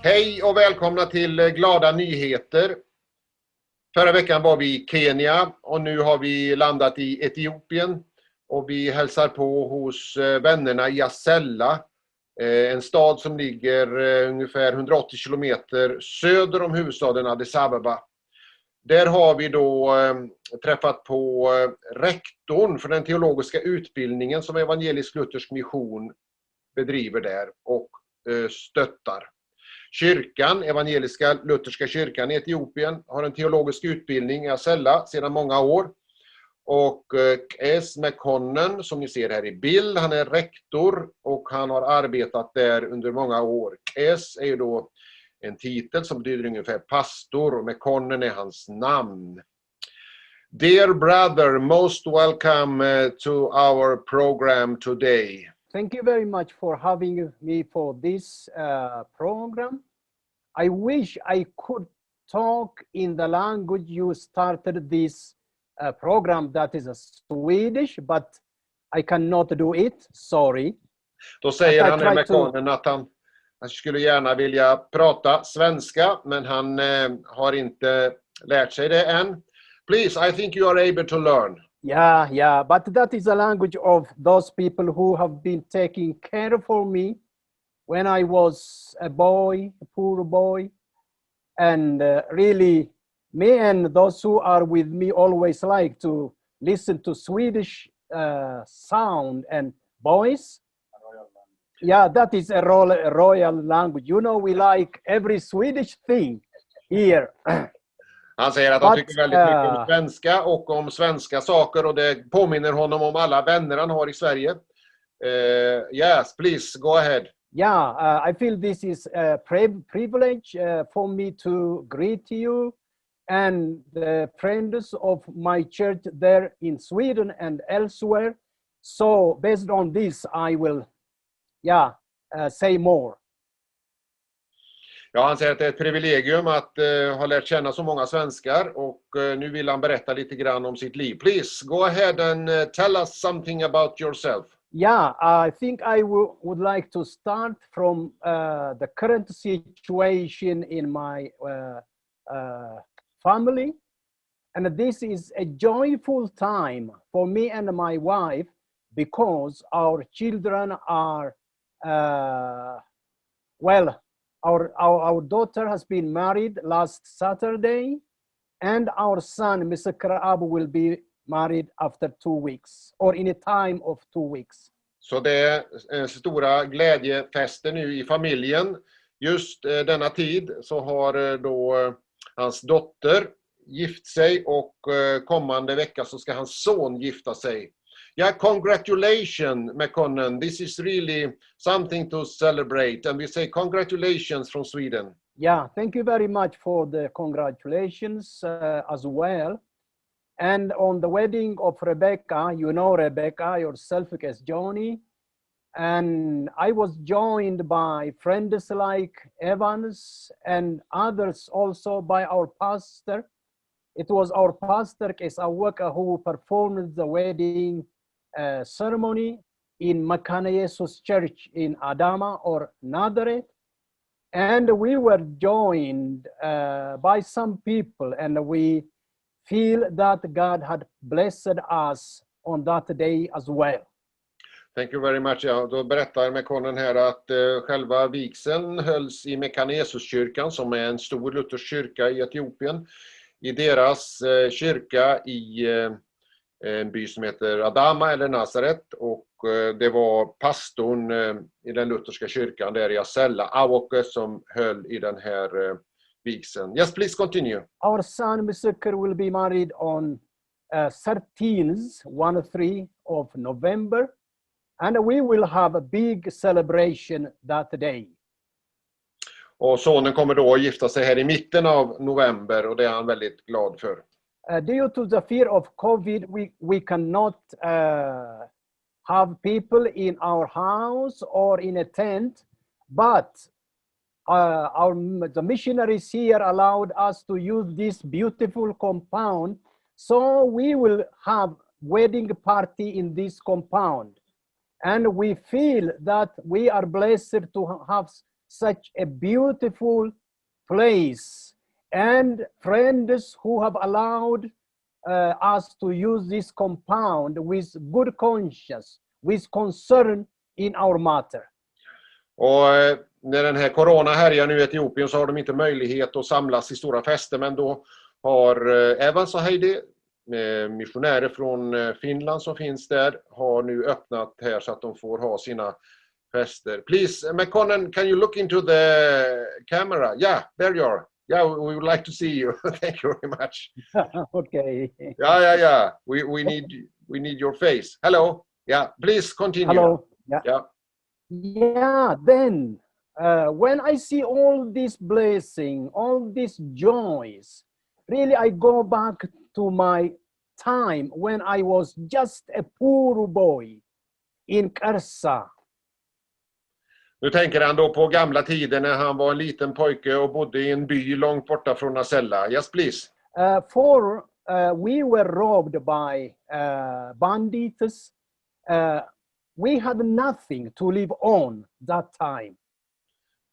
Hej och välkomna till Glada nyheter. Förra veckan var vi i Kenya och nu har vi landat i Etiopien. Och vi hälsar på hos vännerna i Asella, en stad som ligger ungefär 180 kilometer söder om huvudstaden Addis Abeba. Där har vi då träffat på rektorn för den teologiska utbildningen som evangelisk-luthersk mission bedriver där och stöttar. Kyrkan, evangeliska lutherska kyrkan i Etiopien, har en teologisk utbildning i Asella sedan många år. Och S. McConnell, som ni ser här i bild, han är rektor och han har arbetat där under många år. S är ju då en titel som betyder ungefär pastor och McConnell är hans namn. Dear brother, most welcome to our program today. Thank you very much for having me for this program. I wish I could talk in the language you started this program, that is a Swedish, but I cannot do it, sorry. Då säger han McConnell att han skulle gärna vilja prata svenska, men han har inte lärt sig det än. Please, I think you are able to learn. Yeah, but that is a language of those people who have been taking care for me when I was a boy, a poor boy. And really, me and those who are with me always like to listen to Swedish sound and voice. Yeah, that is a royal language. You know, we like every Swedish thing here. Han säger att han tycker väldigt mycket om svenska och om svenska saker och det påminner honom om alla vänner han har i Sverige. Yes, please, go ahead. Yeah, I feel this is a privilege for me to greet you and the friends of my church there in Sweden and elsewhere. So based on this, I will, say more. Ja, han säger att det är ett privilegium att ha lärt känna så många svenskar och nu vill han berätta lite grann om sitt liv. Please, go ahead and tell us something about yourself. Yeah, I think I would like to start from the current situation in my family. And this is a joyful time for me and my wife because our children are, our daughter has been married last Saturday and our son, Mr. Krab, will be married after 2 weeks or in a time of 2 weeks. Så det är stora glädjefester nu i familjen. Just denna tid så har då hans dotter gift sig och kommande vecka så ska hans son gifta sig. Yeah, congratulations, McConnell. This is really something to celebrate. And we say congratulations from Sweden. Yeah, thank you very much for the congratulations as well. And on the wedding of Rebecca, you know Rebecca yourself as Johnny. And I was joined by friends like Evans and others also by our pastor. It was our pastor, Kesawaka, who performed the wedding ceremony in Makana Jesus Church in Adama or Nazareth. And we were joined by some people and we feel that God had blessed us on that day as well. Thank you very much. Ja, då berättar McConnell här att själva vigseln hölls i Makana Jesus-kyrkan som är en stor luthersk kyrka i Etiopien. I deras kyrka i en by som heter Adama eller Nazaret och det var pastorn i den lutherska kyrkan där i Asella, Awoke, som höll i den här vigseln. Yes, please continue. Our son Mr. will be married on 13th of November and we will have a big celebration that day. Och sonen kommer då att gifta sig här i mitten av november och det är han väldigt glad för. Due to the fear of COVID, we cannot have people in our house or in a tent, but the missionaries here allowed us to use this beautiful compound, so we will have wedding party in this compound. And we feel that we are blessed to have such a beautiful place and friends who have allowed us to use this compound with good conscience, with concern in our matter. Och när den här corona härjar nu i Etiopien så har de inte möjlighet att samlas i stora fester, men då har Evans och Heidi, missionärer från Finland som finns där, har nu öppnat här så att de får ha sina fester. Please, McConnell, can you look into the camera? Yeah, there you are. Yeah, we would like to see you. Thank you very much. Okay. Yeah. We need your face. Hello. Yeah, please continue. Hello. Yeah. Yeah, then when I see all this blessing, all these joys, really I go back to my time when I was just a poor boy in Karsa. Nu tänker han då på gamla tider när han var en liten pojke och bodde i en by långt borta från Nasella. Yes, please. For we were robbed by bandits. We had nothing to live on that time.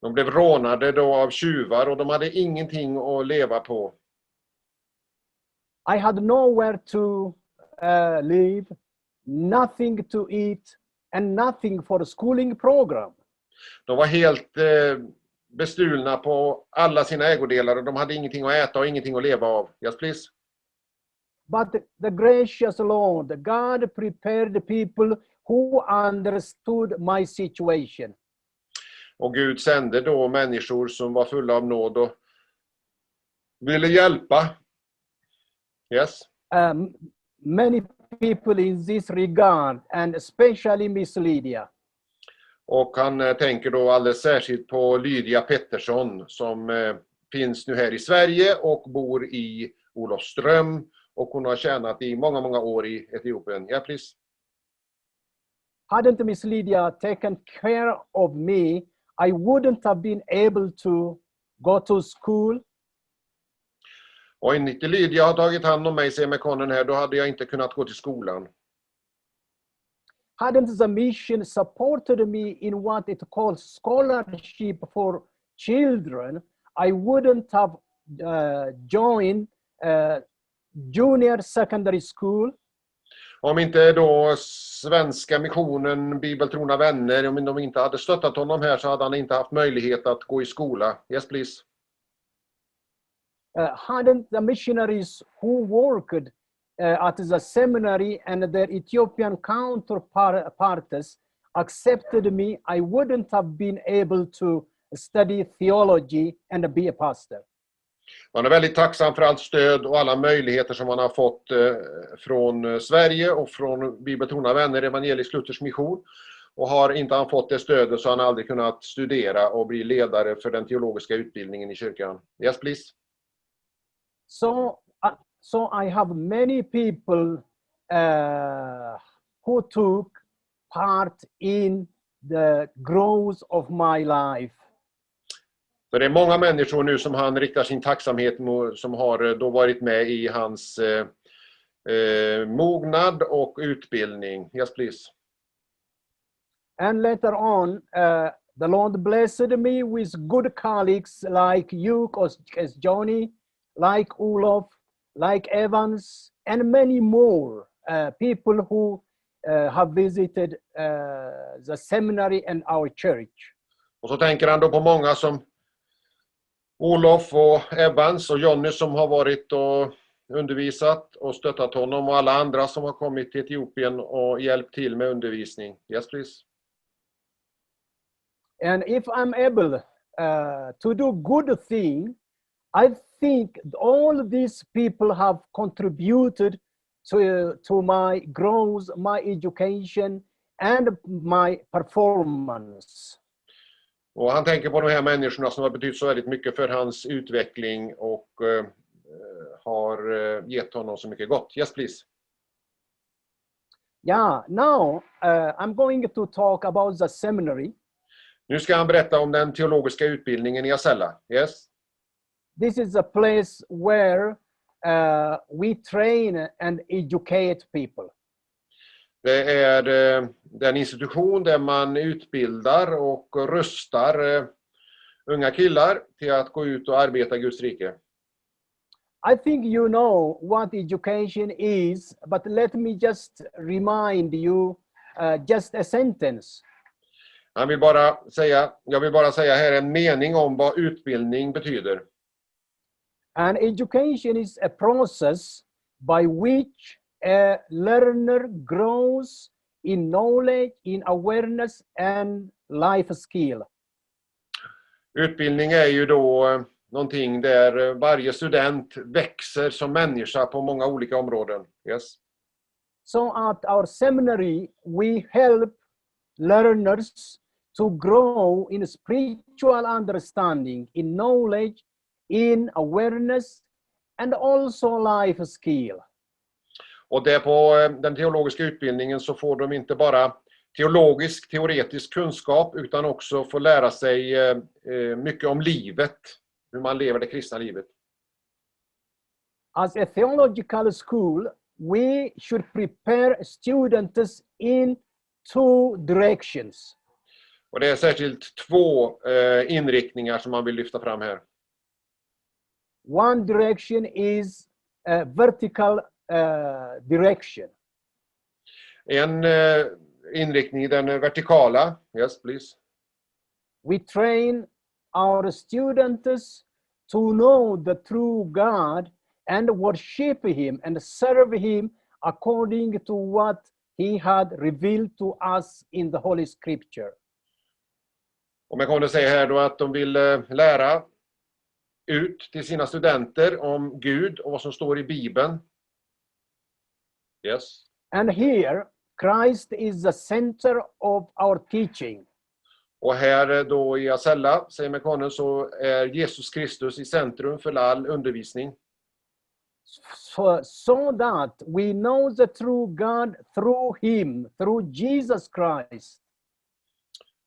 De blev rånade då av tjuvar och de hade ingenting att leva på. I had nowhere to live, nothing to eat, and nothing for the schooling program. De var helt bestulna på alla sina ägodelar och de hade ingenting att äta och ingenting att leva av. Yes, please. But the gracious Lord, God prepared the people who understood my situation. Och Gud sände då människor som var fulla av nåd och ville hjälpa. Yes. Many people in this regard, and especially Miss Lydia. Och han tänker då alldeles särskilt på Lydia Pettersson som finns nu här i Sverige och bor i Olofström. Och hon har tjänat i många, många år i Etiopien. Ja, please. Hadn't Miss Lydia taken care of me, I wouldn't have been able to go to school. Och inte Lydia har tagit hand om mig, säger McConnell här, då hade jag inte kunnat gå till skolan. Hadn't the mission supported me in what it calls scholarship for children, I wouldn't have joined junior secondary school. Om inte då svenska missionen, bibeltrogna vänner, om de inte hade stöttat honom här så hade han inte haft möjlighet att gå i skola. Yes, please. Hadn't the missionaries who worked at the seminary and their Ethiopian counterparts accepted me, I wouldn't have been able to study theology and be a pastor. Man är väldigt tacksam för allt stöd och alla möjligheter som man har fått från Sverige och från bibeltrogna vänner, evangelisk luthersk mission. Och har inte han fått det stödet så har han aldrig kunnat studera och bli ledare för den teologiska utbildningen i kyrkan. Yes, please. So I have many people who took part in the growth of my life. Så det är många människor nu som han riktar sin tacksamhet mot, som har då varit med i hans mognad och utbildning. Yes, please. And later on, the Lord blessed me with good colleagues like you, as Johnny, like Olof, like Evans, and many more people who have visited the seminary and our church. Och så tänker han då på många som Olof och Evans och Johnny som har varit och undervisat och stöttat honom och alla andra som har kommit till Etiopien och hjälpt till med undervisning. Yes, please. And if I'm able to do good thing, I think all these people have contributed to my growth, my education and my performance. Och han tänker på de här människorna som har betytt så väldigt mycket för hans utveckling och har gett honom så mycket gott. Yes, please. Yeah, now I'm going to talk about the seminary. Nu ska han berätta om den teologiska utbildningen i Asella. Yes. This is a place where we train and educate people. Det är den institution där man utbildar och rustar unga killar till att gå ut och arbeta i Guds rike. I think you know what education is, but let me just remind you just a sentence. Jag vill bara säga här en mening om vad utbildning betyder. And education is a process by which a learner grows in knowledge, in awareness and life skill. Utbildning är ju då någonting där varje student växer som människa på många olika områden. Yes. So at our seminary, we help learners to grow in spiritual understanding, in knowledge, in awareness, and also life skill. Och det på den teologiska utbildningen så får de inte bara teoretisk kunskap utan också få lära sig mycket om livet, hur man lever det kristna livet. As a theological school, we should prepare students in two directions. Och det är särskilt två inriktningar som man vill lyfta fram här. One direction is a vertical direction. En inriktning, den vertikala. Yes, please. We train our students to know the true God and worship him and serve him according to what he had revealed to us in the Holy Scripture. Och man kan säga här då att de vill lära ut till sina studenter om Gud och vad som står i Bibeln. Yes. And here, Christ is the center of our teaching. Och här då i Asella, säger Mekonen, så är Jesus Kristus i centrum för all undervisning. So that we know the true God through him, through Jesus Christ.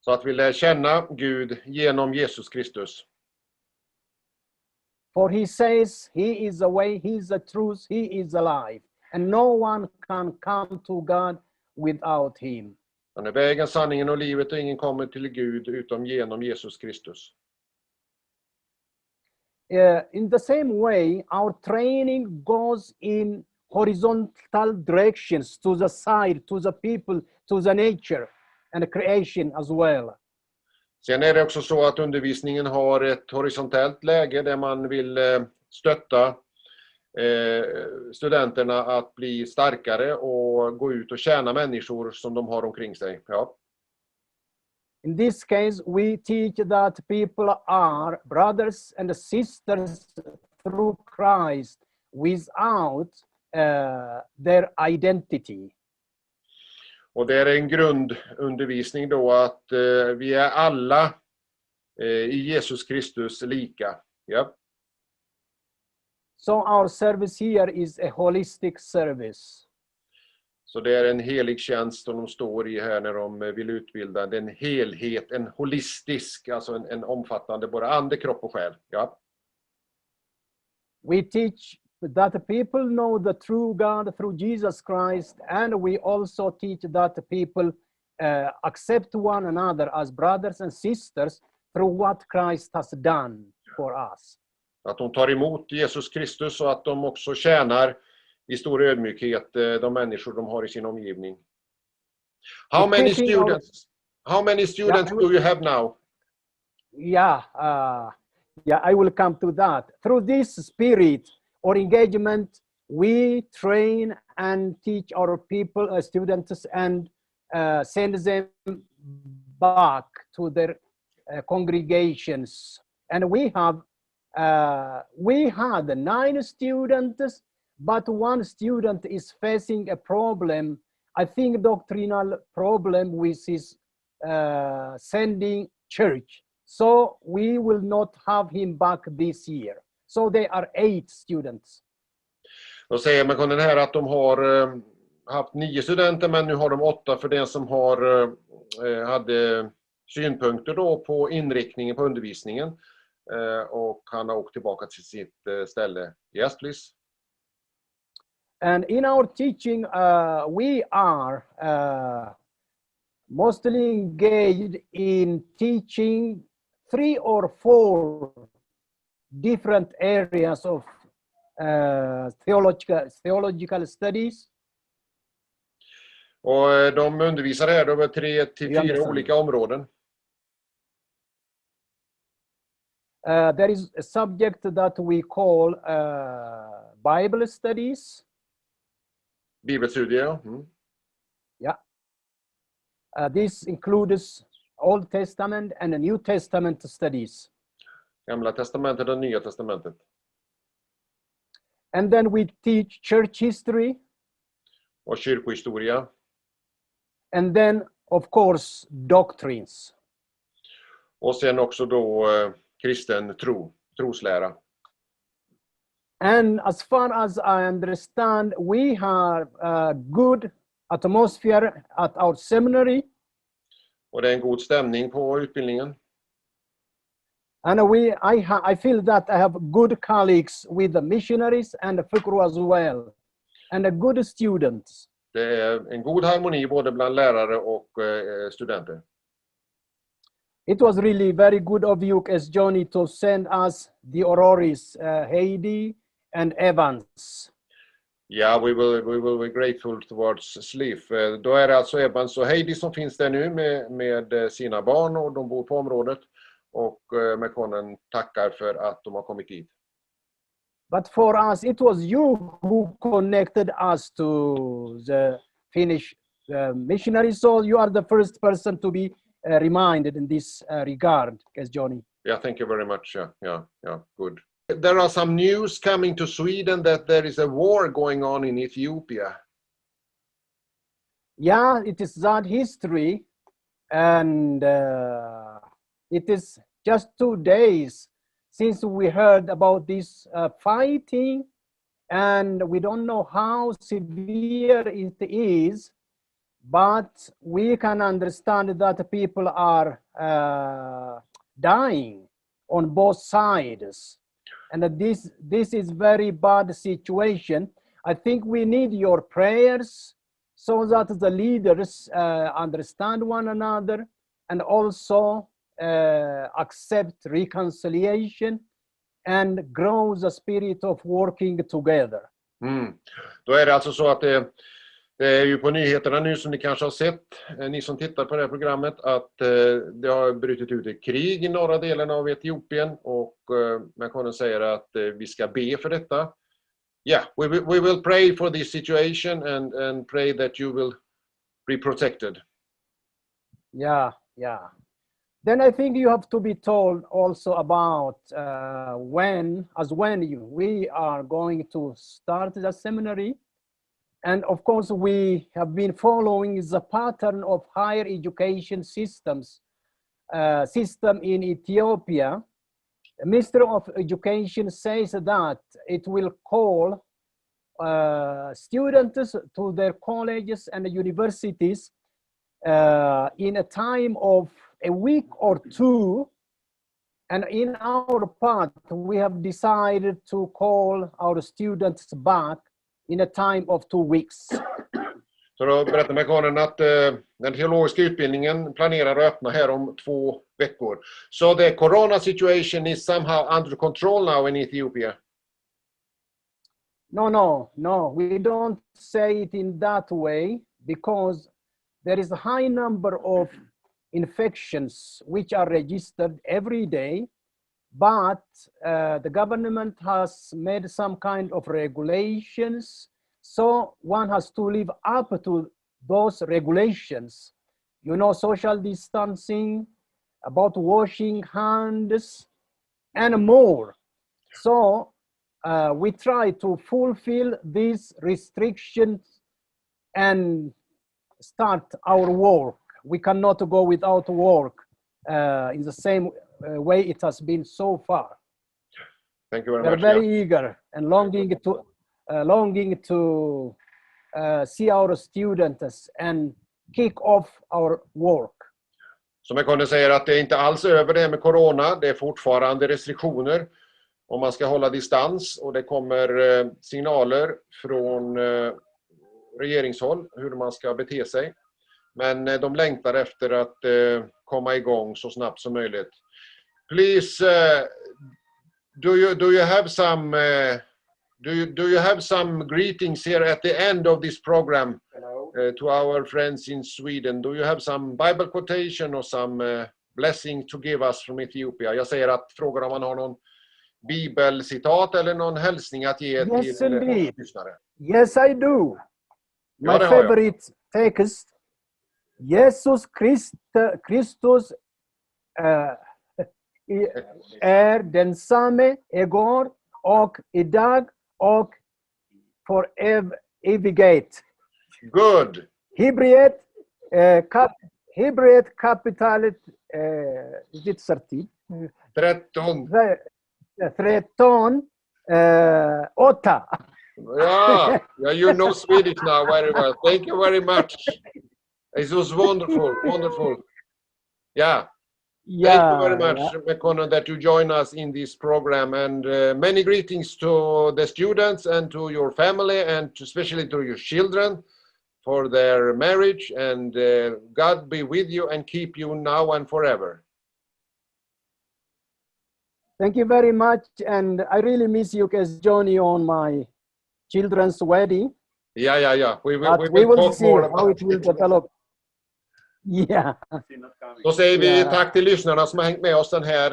Så att vi lär känna Gud genom Jesus Kristus. For he says, he is the way, he is the truth, he is the life. And no one can come to God without him. Han är vägen, sanningen och livet och ingen kommer till Gud utom genom Jesus Kristus. In the same way, our training goes in horizontal directions to the side, to the people, to the nature and creation as well. Sen är det också så att undervisningen har ett horisontellt läge där man vill stötta studenterna att bli starkare och gå ut och tjäna människor som de har omkring sig. Ja. In this case, we teach that people are brothers and sisters through Christ without their identity. Och det är en grundundervisning då att vi är alla i Jesus Kristus lika. Ja. So our service here is a holistic service. Så det är en helig tjänst som de står i här när de vill utbilda. Det är en helhet, en holistisk, alltså en omfattande både ande, kropp och själ. Ja. We teach that people know the true God through Jesus Christ, and we also teach that people accept one another as brothers and sisters through what Christ has done for us. Att de tar emot Jesus Kristus och att de också tjänar i stor ödmjukhet de människor de har i sin omgivning. How many students do you have now? Yeah, I will come to that. Through this spirit or engagement, we train and teach our people, students, and send them back to their congregations. And we had 9 students, but one student is facing a problem, I think doctrinal problem with his sending church. So we will not have him back this year. So they are 8 students. Då säger man den här att de har haft 9 studenter, men nu har de 8 för den som hade synpunkter då på inriktningen på undervisningen. Och han har åkt tillbaka till sitt ställe. Yes, please. And in our teaching, we are mostly engaged in teaching 3 or 4 different areas of theological studies. Och de undervisar här över 3 till You 4 understand? olika områden. There is a subject that we call Bible studies. Bibelstudier. Mm. Yeah. This includes Old Testament and the New Testament studies. Gamla testamentet och Nya testamentet. And then we teach church history. Och kyrkohistoria. And then, of course, doctrines. Och sen också då kristen troslära. And as far as I understand, we have a good atmosphere at our seminary. Och det är en god stämning på utbildningen. And I feel that I have good colleagues with the missionaries and the fikru as well, and the good students. Det är en god harmoni både bland lärare och studenter. It was really very good of you, as Johnny, to send us the Auroris, Heidi and Evans. Yeah, we will be grateful towards Slif. Då är det alltså Evans och Heidi som finns där nu med sina barn och de bor på området. Och Mekonen tackar för att de har kommit hit. But for us, it was you who connected us to the Finnish missionaries. So you are the first person to be reminded in this regard, as Johnny. Yeah, thank you very much. Yeah, good. There are some news coming to Sweden that there is a war going on in Ethiopia. Yeah, it is that history, and it is just 2 days since we heard about this fighting, and we don't know how severe it is, but we can understand that people are dying on both sides, and this is very bad situation. I think we need your prayers so that the leaders understand one another and also accept reconciliation and grow the spirit of working together. Då är det alltså så att det är ju på nyheterna nu som ni kanske har sett, ni som tittar på det här programmet, att det har brutit ut ett krig i norra delen av Etiopien och Mekonen säger att vi ska be för detta. Yeah, we will pray for this situation and pray that you will be protected. Yeah. Then I think you have to be told also about when we are going to start the seminary. And of course, we have been following the pattern of higher education system in Ethiopia. The Minister of Education says that it will call students to their colleges and universities in a time of a week or 2. And in our part, we have decided to call our students back in a time of 2 weeks. Så då berättar Mekonen att den teologiska utbildningen planerar att öppna här om 2 veckor. So the corona situation is somehow under control now in Ethiopia? No, we don't say it in that way because there is a high number of infections which are registered every day, but the government has made some kind of regulations, so one has to live up to those regulations. You know, social distancing, about washing hands, and more. So we try to fulfill these restrictions and start our work. We cannot go without work in the same way it has been so far. Thank you very We're much. very eager and longing to see our students and kick off our work. Som Mekonen säger att det är inte alls över det med corona. Det är fortfarande restriktioner om man ska hålla distans. Och det kommer signaler från regeringshåll hur man ska bete sig. Men de längtar efter att komma igång så snabbt som möjligt. please, do you have some do you have some greetings here at the end of this program to our friends in Sweden? Do you have some Bible quotation or some blessing to give us from Ethiopia? Jag säger att frågar om man har någon bibelcitat eller någon hälsning att ge Yes, till indeed. oss lyssnare. Yes, I do. My Ja, det har jag. favorite text, Jesus Kristus är densamme igår och idag och för evighet. Good. Hebreet kapitalet is it 13? 13. 13 8. Yeah, you know Swedish now very well. Thank you very much. It was wonderful, wonderful. Yeah. Thank you very much, McConnell, that you join us in this program, and many greetings to the students and to your family, and especially to your children for their marriage, and God be with you and keep you now and forever. Thank you very much, and I really miss you as Johnny on my children's wedding. Yeah. We But will we will talk see more how about it will develop. Yeah. Då säger vi Yeah. tack till lyssnarna som har hängt med oss den här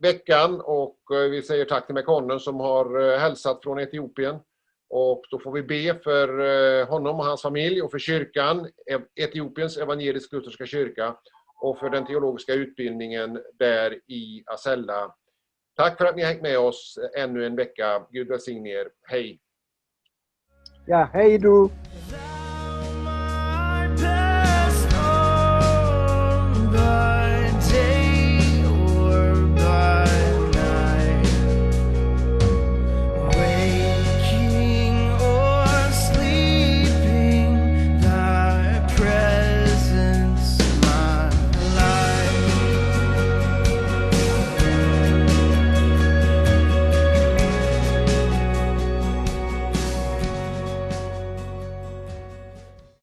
veckan, och vi säger tack till McConnell som har hälsat från Etiopien, och då får vi be för honom och hans familj och för kyrkan, Etiopiens evangelisk-lutherska kyrka, och för den teologiska utbildningen där i Asella. Tack för att ni har hängt med oss ännu en vecka. Gud välsigne er. Hej! Ja, hej du!